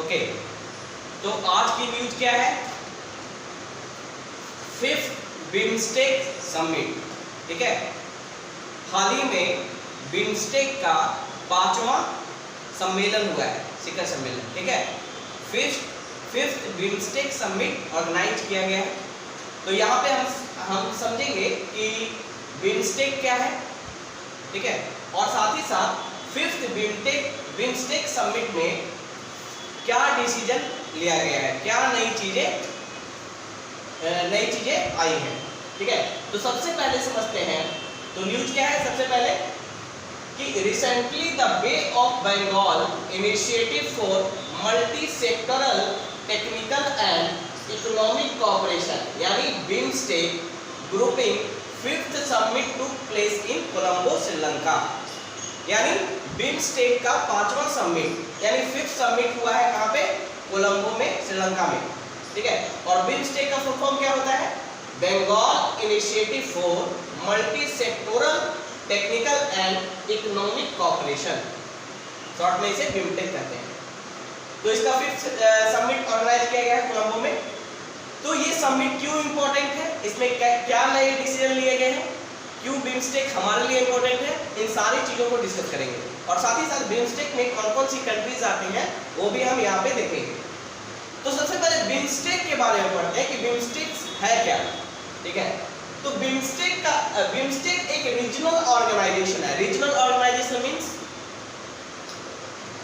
Okay, तो आज की न्यूज क्या है? 5th बिम्स्टेक समिट, ठीक है। हाल ही में बिम्स्टेक का 5वां सम्मेलन हुआ है, शिखर सम्मेलन, ठीक है। 5th बिम्स्टेक समिट ऑर्गेनाइज किया गया है। तो यहाँ पे हम समझेंगे कि बिम्स्टेक क्या है, ठीक है, और साथ ही साथ 5th बिम्स्टेक समिट में क्या डिसीजन लिया गया है, क्या नई चीजें आई हैं, ठीक है। तो सबसे पहले समझते हैं, तो न्यूज क्या है सबसे पहले कि recently the Bay of Bengal initiative for multi sectoral technical and economic cooperation यानी BIMSTEC grouping 5th summit took place in Colombo Sri Lanka. यानी बिम्स्टेक का 5वां समिट यानी 5th समिट हुआ है कहाँ पे? कोलंबो में, श्रीलंका में, ठीक है। और बिम्स्टेक का फुल फॉर्म क्या होता है? Bengal initiative for multi sectoral technical and economic cooperation, short में इसे बिम्स्टेक कहते हैं। तो इसका 5th समिट ऑर्गेनाइज किया गया है कोलंबो में। तो ये समिट क्यों इंपॉर्टेंट है, इसमें क्या नए डिसीजन लिए गए हैं, क्यों बिम्स्टेक हमारे लिए इंपॉर्टेंट है, इन सारी चीजों को डिस्कस करेंगे। और साथ ही साथ बिम्स्टेक में कौन कौन सी कंट्रीज आती हैं वो भी हम यहाँ पे देखेंगे। तो सबसे पहले बिम्स्टेक के बारे में पढ़ते हैं कि बिम्स्टेक है क्या, ठीक है। तो बिम्स्टेक एक रीजनल ऑर्गेनाइजेशन है। रीजनल ऑर्गेनाइजेशन मीन्स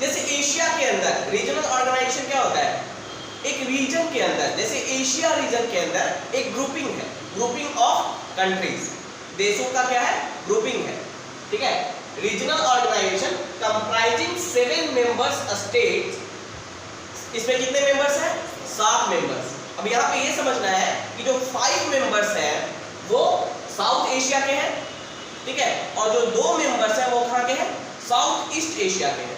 जैसे एशिया के अंदर रीजनल ऑर्गेनाइजेशन क्या होता है, एक रीजन के अंदर, जैसे एशिया रीजन के अंदर एक ग्रुपिंग है, ग्रुपिंग ऑफ कंट्रीज, देशों का क्या है, ग्रुपिंग है, ठीक है। Regional organisation comprising 7 members states, इसमें कितने मेंबर्स हैं? 7 मेंबर्स। अब यहाँ पे ये समझना है कि जो 5 मेंबर्स हैं वो साउथ एशिया के हैं, ठीक है, और जो 2 मेंबर्स हैं वो कहाँ के हैं? साउथ ईस्ट एशिया के हैं।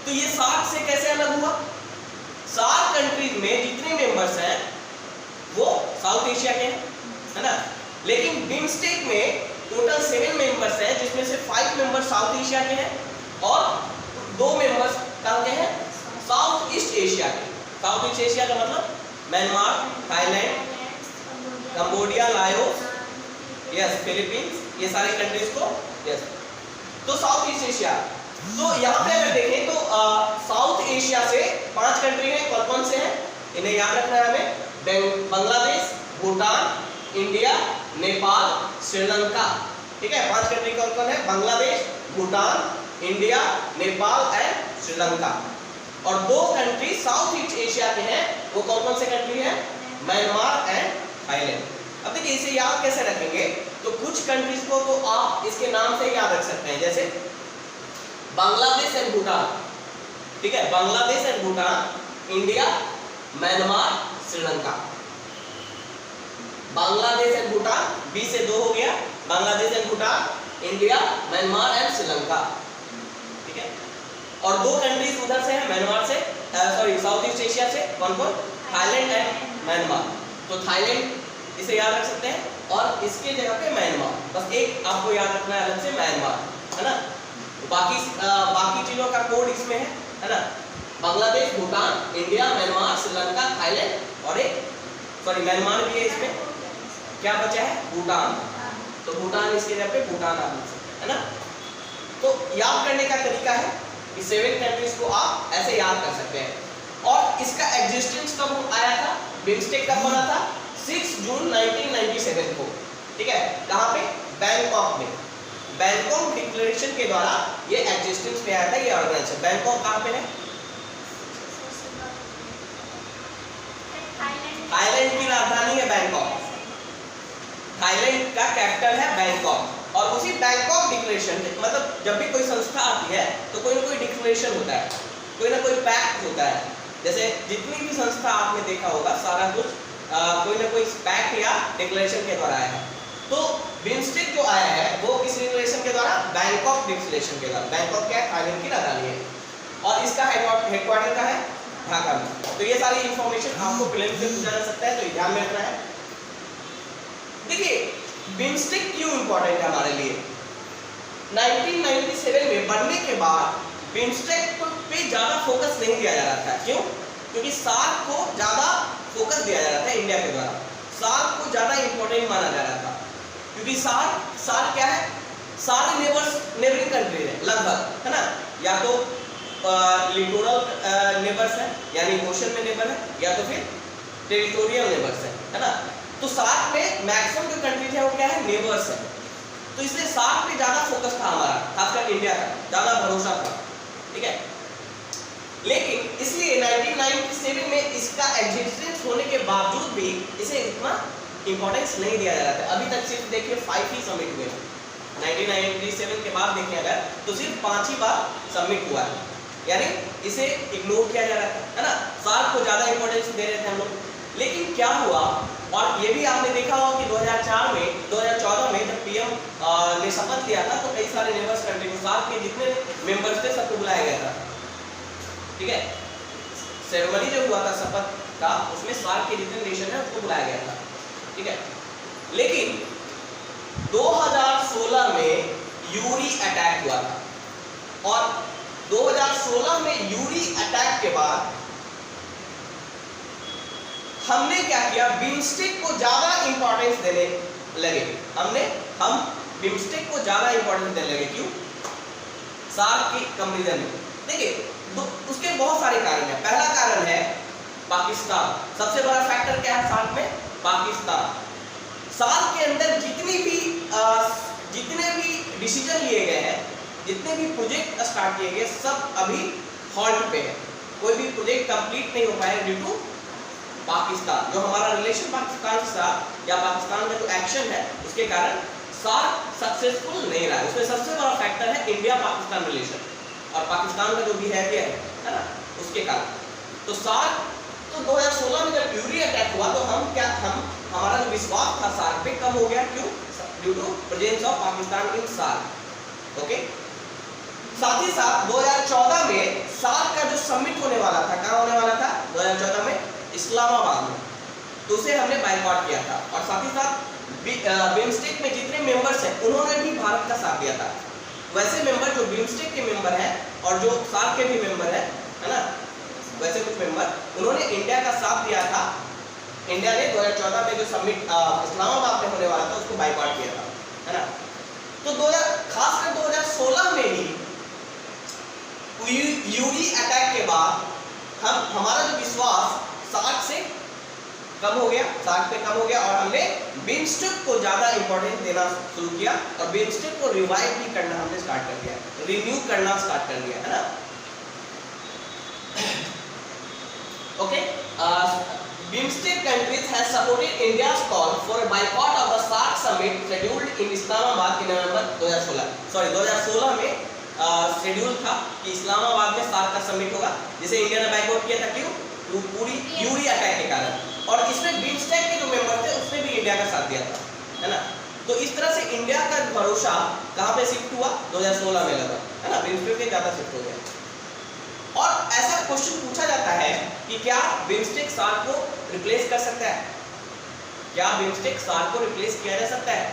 तो ये 7 से कैसे अलग हुआ? 7 कंट्रीज में जितने मेंबर्स हैं वो साउथ एशिया के हैं, है ना। लेकिन बिम्स्टेक में टोटल 7 मेंबर्स हैं जिसमें से 5 मेंबर्स साउथ एशिया के हैं और 2 मेंबर्स कहाँ के हैं? साउथ ईस्ट एशिया के। साउथ ईस्ट एशिया का मतलब Myanmar, Thailand, Cambodia, Laos, yes, Philippines, ये सारी कंट्रीज को, यस, तो साउथ ईस्ट एशिया। तो यहाँ पे अगर देखें तो साउथ एशिया से 5 कंट्री हैं, कौन कौन से हैं इन्हें याद रखना है हमें? बांग्लादेश, भूटान, इंडिया, नेपाल, श्रीलंका, ठीक है। 5 कंट्री कौन कौन है? Bangladesh, Bhutan, India, Nepal and Sri Lanka. और 2 कंट्री साउथ ईस्ट एशिया के हैं, वो कौन कौन से कंट्री हैं? Myanmar and Thailand. अब देखिए इसे याद कैसे रखेंगे, तो कुछ कंट्रीज को तो आप इसके नाम से याद रख सकते हैं, जैसे बांग्लादेश एंड भूटान, ठीक है, Bangladesh and Bhutan, India, Myanmar, Sri Lanka. Bangladesh and Bhutan, B से 2 हो गया, Bangladesh and Bhutan, India, Myanmar and Sri Lanka, ठीक है। और 2 कंट्रीज उधर से हैं, म्यांमार से, सॉरी साउथ ईस्ट एशिया से, कौन कौन? Thailand and Myanmar. तो थाईलैंड इसे याद रख सकते हैं और इसके जगह पे म्यांमार, बस एक आपको याद रखना है अलग से, म्यांमार, है ना। बाकी चीजों का कोड इसमें है ना। Bangladesh, Bhutan, India, Myanmar, Sri Lanka, Thailand और एक सॉरी म्यांमार भी है इसमें। क्या बचा है? भूटान। तो भूटान इसके जगह पे भूटान आप लिख सकते हैं, है ना। तो याद करने का तरीका है कि 7 कंट्रीज को आप ऐसे याद कर सकते हैं। और इसका एग्जिस्टेंस कब आया था? बिम्स्टेक कब बना था? 6 जून 1997 को, ठीक है। कहाँ पे? बैंकॉक में। बैंकॉक डिक्लेरेशन के द्वारा ये एग्जिस्टेंस में आया था ये ऑर्गेनाइजेशन। बैंकॉक कहाँ पे है? थाईलैंड की राजधानी है बैंकॉक। थाईलैंड का कैपिटल है बैंकॉक। और उसी बैंकॉक डिक्लेरेशन मतलब जब भी कोई संस्था आती है तो कोई ना कोई डिक्लेरेशन होता है, कोई ना कोई पैक्ट होता है। जैसे जितनी भी संस्था आपने देखा होगा सारा कुछ कोई ना कोई पैक्ट या डिक्लेरेशन के द्वारा आया है। तो बिम्स्टेक जो आया है वो किस डिक्लेरेशन के द्वारा? बैंकॉक डिक्लेरेशन के द्वारा। बैंकॉक क्या है? थाईलैंड की राजधानी है और इसका हेडक्वार्टर का है ढाका में। तो ये सारी इंफॉर्मेशन आपको प्रीलिम्स में पूछा जा सकता है, तो ध्यान में रखना है। देखिए बिम्स्टेक क्यों इंपॉर्टेंट है हमारे लिए? 1997 में बनने के बाद बिम्स्टेक पे ज्यादा फोकस नहीं दिया जा रहा था। क्यों? क्योंकि सार्क को ज्यादा फोकस दिया जा रहा था इंडिया के द्वारा, सार्क को ज्यादा इंपॉर्टेंट माना जा रहा था, क्योंकि सार्क क्या है, सारे नेबरिंग कंट्री है लगभग, है ना, या तो लिटोरल नेबर्स है यानी ओशन में नेबर है, या तो फिर टेरिटोरियल नेबर्स है ना। तो सार्क में मैक्सिमम जो कंट्रीज है वो क्या है, नेबर्स है। तो इसलिए सार्क पे ज्यादा फोकस था हमारा, खासकर इंडिया का ज्यादा भरोसा था, ठीक है। लेकिन इसलिए 1997 में इसका एग्जिस्टेंस होने के बावजूद भी इसे इतना इंपॉर्टेंस नहीं दिया जा रहा था। अभी तक सिर्फ देखिए 5 ही सबमिट हुए हैं, 1997 के बाद देखिए अगर तो सिर्फ 5 ही बार सबमिट हुआ है, यानी इसे इग्नोर किया जा रहा था, है ना। सार्क को ज्यादा इंपॉर्टेंस दे रहे थे हम लोग। लेकिन क्या हुआ, और ये भी आपने देखा होगा कि 2014 में जब पीएम ने शपथ लिया था तो कई सारे नेबर्स कंट्री को, सार्क के जितने मेंबर्स थे सबको बुलाया गया था, ठीक है। सेरेमनी जो हुआ था शपथ का, उसमें सार्क के जितने नेशन है उसको बुलाया गया था, ठीक है। लेकिन 2016 में यूरी अटैक हुआ था, और 2016 में यूरी अटैक के बाद हमने क्या किया, बिम्स्टेक को ज्यादा इंपॉर्टेंस देने लगे। हम बिम्स्टेक को ज्यादा इंपॉर्टेंस देने लगे। क्यों? सार्क की कंपैरिजन में देखिए उसके बहुत सारे कारण हैं। पहला कारण है पाकिस्तान। सबसे बड़ा फैक्टर क्या है सार्क में? पाकिस्तान। सार्क के अंदर जितने भी डिसीजन लिए गए हैं, जितने भी प्रोजेक्ट स्टार्ट किए गए, सब अभी हॉल्ट पे है। कोई भी प्रोजेक्ट कंप्लीट नहीं हो पाया ड्यू टू पाकिस्तान। जो हमारा रिलेशन पाकिस्तान के साथ या पाकिस्तान का जो एक्शन है उसके कारण सार्क सक्सेसफुल नहीं रहा है। उसमें सबसे बड़ा फैक्टर है इंडिया पाकिस्तान रिलेशन और पाकिस्तान का जो बिहेवियर है ना, उसके कारण। तो सार्क तो 2016 में जब यूरी अटैक हुआ तो हमारा जो विश्वास था सार्क पे कम हो गया। क्यों? Due to presence of Pakistan in SAARC. Okay. साथ ही साथ 2014 में सार्क का जो समिट होने वाला था, कहाँ होने वाला था? 2014 में इस्लामाबाद में, तो उसे हमने बायकॉट किया था। और साथ ही साथ बिम्स्टेक में जितने मेंबर्स हैं उन्होंने भी भारत का साथ दिया था। वैसे मेंबर जो बिम्स्टेक के मेंबर हैं और जो सार्क के भी मेंबर है ना, वैसे कुछ मेंबर उन्होंने इंडिया का साथ दिया था। इंडिया ने 2014 में जो समिट इस्लामाबाद में होने वाला था उसको बायकॉट किया था, है ना। तो खासकर 2016 में ही यूरी अटैक के बाद हमारा जो विश्वास सार्क से कम हो गया, सार्क पे कम हो गया, और हमने बिम्स्टेक को ज्यादा इंपॉर्टेंस देना शुरू किया और बिम्स्टेक को रिवाइव भी करना हमने स्टार्ट कर दिया, रिन्यू करना स्टार्ट कर दिया, है ना। Okay. BIMSTEC countries has supported India's call for a boycott of the SAARC summit scheduled in Islamabad in November 2016 में शेड्यूल था कि इस्लामाबाद में सार्क का समिट होगा, जिसे इंडिया ने बायकॉट किया था। क्यों? पूरी यूरी अटैक के कारण। और इसमें बिम्स्टेक के जो मेंबर थे उसने भी इंडिया का साथ दिया था, है ना। तो इस तरह से इंडिया का भरोसा कहाँ पे शिफ्ट हुआ? 2016 में लगा, है ना, बिम्स्टेक के ज्यादा शिफ्ट हो गया। और ऐसा क्वेश्चन पूछा जाता है कि क्या बिम्स्टेक सार्क को रिप्लेस कर सकता है? क्या बिम्स्टेक सार्क को रिप्लेस किया जा सकता है?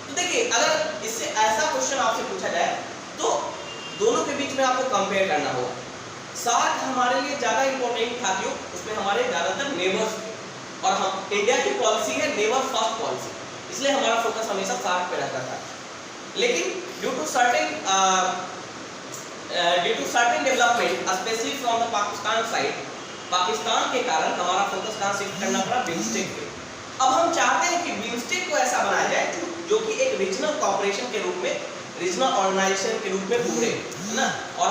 तो देखिए, अगर इससे ऐसा क्वेश्चन आपसे पूछा जाए तो दोनों के बीच में आपको कंपेयर करना होगा। सार्क हमारे लिए ज्यादा इंपॉर्टेंट था। क्यों? उसमें हमारे ज्यादातर नेबर्स थे और हम इंडिया की पॉलिसी है नेबर फर्स्ट पॉलिसी, इसलिए हमारा फोकस हमेशा सार्क पे रहता था। लेकिन due to certain development specially from the Pakistan side, Pakistan के कारण हमारा फोकस कहाँ शिफ्ट करना पड़ा? बिम्स्टेक पे। अब हम चाहते हैं कि बिम्स्टेक को ऐसा बनाया जाए जो कि एक रीजनल कॉर्पोरेशन के रूप में, रीजनल ऑर्गेनाइजेशन के रूप में उभरे, है ना। और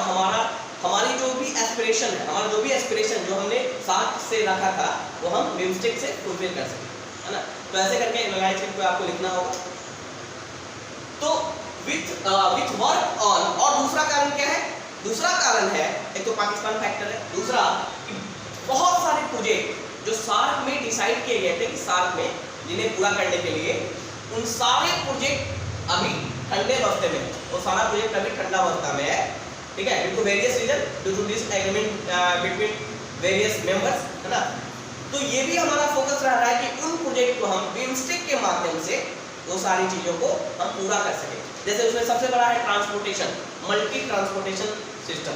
हमारी जो भी एस्पिरेशन है, हमारा जो भी एस्पिरेशन जो हमने सार्क से रखा था वो हम बिम्स्टेक से फुलफिल कर सकें, है ना। तो ऐसे करके एनालाइज पे आपको लिखना होगा। तो विथ वर्क ऑन, और दूसरा कारण क्या है? दूसरा कारण है, एक तो पाकिस्तान फैक्टर है, दूसरा कि बहुत सारे प्रोजेक्ट जो सार्क में डिसाइड किए गए थे कि सार्क में जिन्हें पूरा करने के लिए, उन सारे प्रोजेक्ट अभी ठंडे अवस्थे में, वो सारा प्रोजेक्ट अभी ठंडा अवस्था में है, ठीक है। Due to various reason, due to this agreement between various members, है ना। तो ये भी हमारा फोकस रह रहा है कि उन प्रोजेक्ट को हम बिम्स्टेक के माध्यम से वो सारी चीजों को हम पूरा कर सकें। जैसे उसमें सबसे बड़ा है ट्रांसपोर्टेशन, मल्टी ट्रांसपोर्टेशन सिस्टम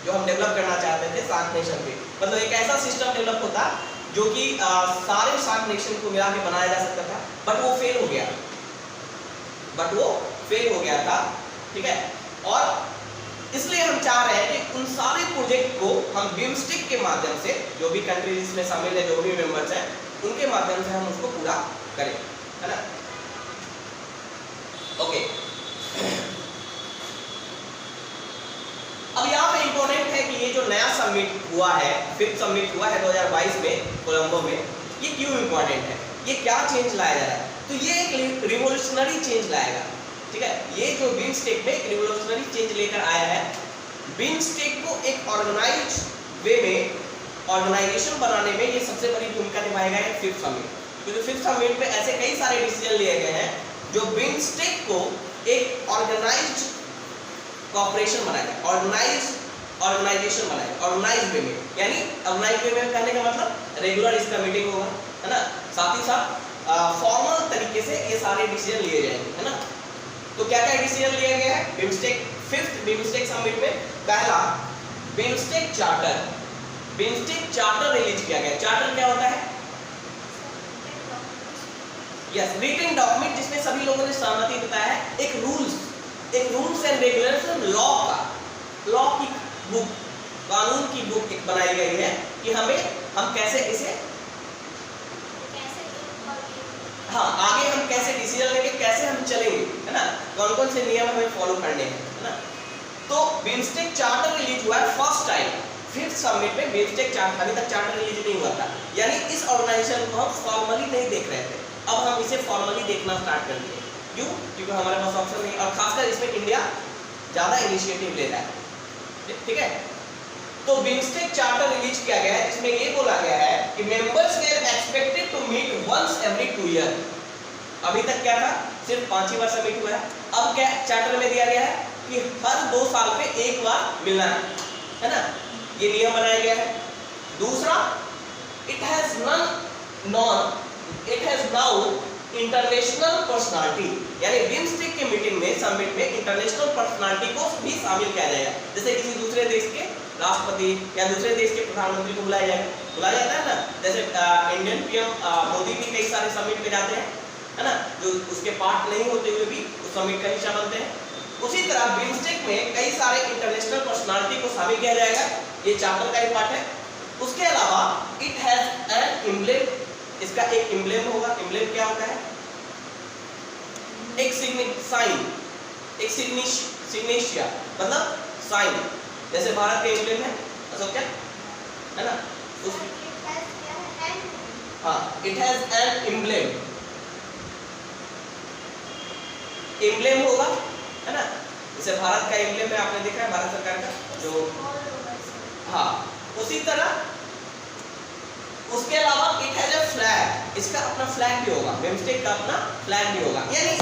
जो हम डेवलप करना चाहते थे सार्क नेशन पे। मतलब एक ऐसा सिस्टम डेवलप होता जो कि सारे 7 नेशन को मिला के बनाया जा सकता था, बट वो फेल हो गया था। ठीक है, और इसलिए हम चाह रहे हैं कि उन सारे प्रोजेक्ट को हम बिम्स्टेक के माध्यम से, जो भी कंट्रीज इसमें शामिल है, जो भी मेंबर्स हैं, उनके माध्यम से हम उसको पूरा करें, है ना। ओके, अब यहाँ पे इंपॉर्टेंट है कि ये जो नया समिट हुआ है, 5th समिट हुआ है 2022 में कोलंबो में, ये क्यों इंपॉर्टेंट है, ये क्या चेंज लाया जा रहा है? तो ये एक रिवोल्यूशनरी चेंज लाएगा। ठीक है, ये जो बिम्स्टेक में एक रिवोल्यूशनरी चेंज लेकर आया है। बिम्स्टेक को एक ऑर्गेनाइज वे में, ऑर्गेनाइजेशन बनाने में ये सबसे बड़ी भूमिका निभाएगा है 5th समिट, क्योंकि 5th समिट में ऐसे कई सारे डिसीजन लिए गए हैं जो बिम्स्टेक को एक ऑर्गेनाइज्ड कॉर्पोरेशन बनाएगा, ऑर्गेनाइजेशन बनाएगा, ऑर्गेनाइज वे में। यानी ऑर्गेनाइज वे में कहने का मतलब रेगुलर इसका मीटिंग होगा, है ना, साथ ही साथ फॉर्मल तरीके से ये सारे डिसीजन लिए जाएंगे, है ना। तो क्या क्या डिसीजन लिए गए हैं बिम्स्टेक 5th बिम्स्टेक समिट में? पहला, बिम्स्टेक चार्टर रिलीज किया गया। चार्टर क्या होता है? यस, रिटन डॉक्यूमेंट जिसमें सभी लोगों ने सहमति जताया है, एक रूल्स एंड रेगुलेशन, लॉ की बुक, कानून की बुक एक बनाई गई है कि हम कैसे इसे, हाँ, आगे हम कैसे डिसीजन लेंगे, कैसे हम चलेंगे, है ना, कौन कौन से नियम हमें फॉलो करने हैं, है ना। तो बिम्स्टेक चार्टर रिलीज हुआ है फर्स्ट टाइम 5th समिट में। बिम्स्टेक चार्टर, अभी तक चार्टर रिलीज नहीं हुआ था, यानी इस ऑर्गेनाइजेशन को हम फॉर्मली नहीं देख रहे थे, अब हम इसे फॉर्मली देखना स्टार्ट कर दिए। क्यों? क्योंकि हमारे पास ऑप्शन नहीं, और खासकर इसमें इंडिया ज्यादा इनिशिएटिव लेता है। ठीक है, तो बिम्स्टेक चार्टर रिलीज किया गया है, इसमें ये बोला गया है कि members were expected to meet once every 2 year. अभी तक क्या था, सिर्फ 5 ही बार समिट हुआ है। अब क्या चार्टर में दिया गया है कि हर 2 साल पे एक बार मिलना है ना, ये नियम बनाया गया है। दूसरा, it has now international personality, यानी बिम्स्टेक के मीटिंग में, समिट में इंटरनेशनल पर्सनालिटी को भी शामिल किया जाएगा। जैसे किसी दूसरे देश के राष्ट्रपति या दूसरे देश के प्रधानमंत्री को बुलाया जाता है ना, जैसे इंडियन पीएम मोदी भी कई सारे समिट में जाते हैं, है ना, जो उसके पार्ट नहीं होते हुए भी उस समिट का हिस्सा बनते हैं। उसी तरह बिम्स्टेक में कई सारे इंटरनेशनल पर्सनालिटी को शामिल किया जाएगा, ये चार्टर का ही पार्ट है। उसके अलावा इट हैज एन एम्ब्लेम, इसका एक एम्ब्लेम होगा। एम्ब्लेम क्या होता है? एक साइन, एक सिग्नेचर, मतलब साइन, जैसे भारत का एम्ब्लेम है अशोक क्या, है ना, हाँ, इट हैज एन एम्ब्लेम होगा, है ना, जैसे भारत का एम्ब्लेम है, आपने देखा है भारत सरकार का जो, हाँ, उसी तरह उसके अलावा इट हैज अ फ्लैग, इसका अपना फ्लैग भी होगा, बिम्स्टेक का अपना फ्लैग भी होगा। यानी